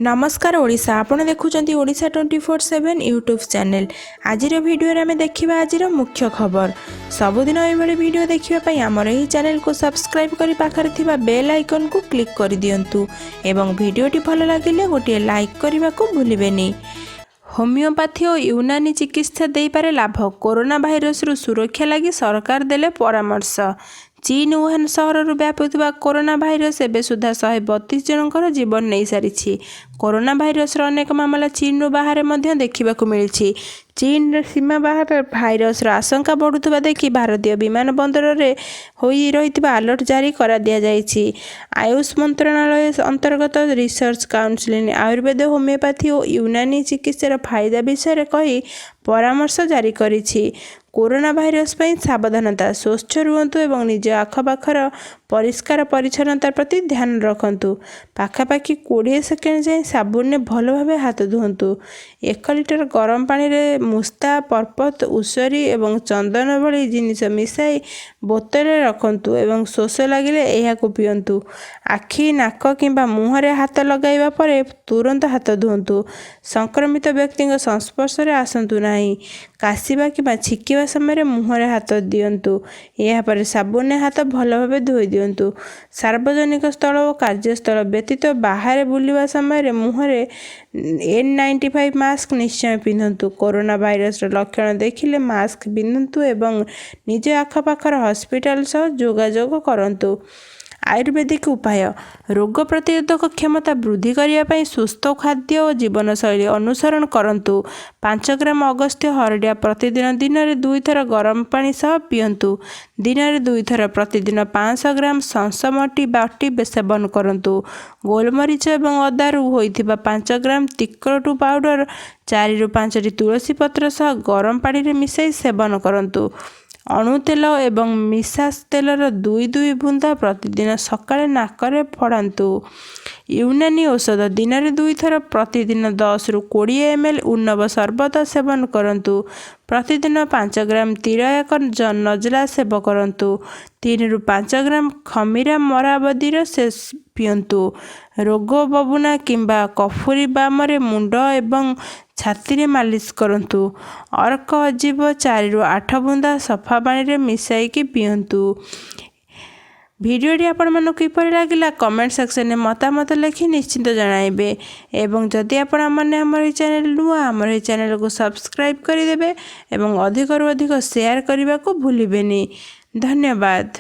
नमस्कार ओडिशा आपण देखुचंती Odisha 24/7 YouTube channel. आज वीडियो आम देखा आज मुख्य खबर। सबुदिन ये वीडियो देखापी आमर यही चैनल को सब्सक्राइब कर पाखरे थिबा बेल आइकन को क्लिक कर दियंतु एवं वीडियोटी भल लगिले गोटे लाइक करने को भूलिबेनी। होमियोपैथी और यूनानी चिकित्सा दे पारे लाभ। कोरोना भाइरस रु सुरक्षा लगी सरकार देले परामर्श। चीन वुहान सहर व्यापुवा कोरोना भाइरस एवं सुधा 132 जनकर जीवन नहीं सारी। कोरोना भाइरस अनेक मामला चीन बाहर देखा मिली। चीन सीमा बाहर भाइरस आशंका बढ़ुवा देखि भारतीय विमान बंदर में हो रही अलर्ट जारी कर दि जाइए। आयुष मंत्रालय अंतर्गत रिसर्च काउंसिल आयुर्वेद होमियोपैथी और यूनानी चिकित्सार फायदा विषय कही परामर्श जारी करिछि। कोरोना भाइरस पर सावधानता, स्वच्छ रुहतु एवं निज आखपाखर परिष्कार परिच्छन्नता प्रति ध्यान रखु। पाखापाखि 20 सेकेंड जाए साबुन ने भल भाव हाथ धुंतु। 1 लिटर गरम पानी रे मुस्ता, पर्पत, उसरी एवं चंदन भली जिनिस मिसाई बोतल रखु एवं शोष लगिले यह पियंतु। आखि, नाक किंबा मुहरे हाथ लगाइबा परे तुरंत हाथ धुंतु। संक्रमित व्यक्ति संस्पर्श रे आसंतु नहीं। काशिबा किंबा छिकिबा समय मुहरे हाथ दियंतु। यापर साबुन हाथ भल भाव धोई दियंतु। सार्वजनिक स्थल और कार्यस्थल व्यतीत बाहर बुलवा समय मुहरे N95 मास्क निश्चय पिंधतु। कोरोना भाइरस लक्षण देखिले मास्क पिंधतु एवं निज आखपाखर हॉस्पिटल सह जोगाजोग करंतु। आयुर्वेदिक उपाय। रोग प्रतिरोधक क्षमता वृद्धि करने सुस्थ खाद्य और जीवनशैली अनुसरण करंतु। 5 ग्राम अगस्त्य हरडिया प्रतिदिन दिन में 2 थर गरम पानी सह पियंतु। दिन में 2 थर प्रतिदिन 500 ग्राम संसमटी बाटी सेवन करंतु। गोलमरीच एवं अदारू होइथिबा 5 ग्राम तिक्कटू पाउडर 4 ରୁ 5 तुलसी पत्र सह गरम पानी रे मिसाई सेवन करंतु। अणु तेल एवं मिसास तेलर 2 बुंदा प्रतिदिन सकाळे नाकरे फड़ातु। यूनानी औषध दिन में 2 थर प्रतिदिन 10 ରୁ 20 ml उन्नव सर्बत सेवन करंतु। प्रतिदिन 5 ग्राम तिरयक नजला सेव करंतु। 3 ରୁ 5 ग्राम खमीरा मराबदीर से पियंतु। रोग बबुना किंबा कफुरी बामरे मुंड एवं छाती रे मालिश करंतु। अर्क अजीब 4 ରୁ 8 बुंदा सफा पानी रे मिसाइकी पियंतु। भिडियोटी आपण मानक किपर लगिला कमेंट सेक्शन में मतामत लिखि निश्चिंत जणाइबे एवं जदि आपण माने हमर चैनल नुआ हमर चैनल को सब्सक्राइब करिदेबे एवं अधिक रु अधिक शेयर करने को भूलिबेनी। धन्यवाद।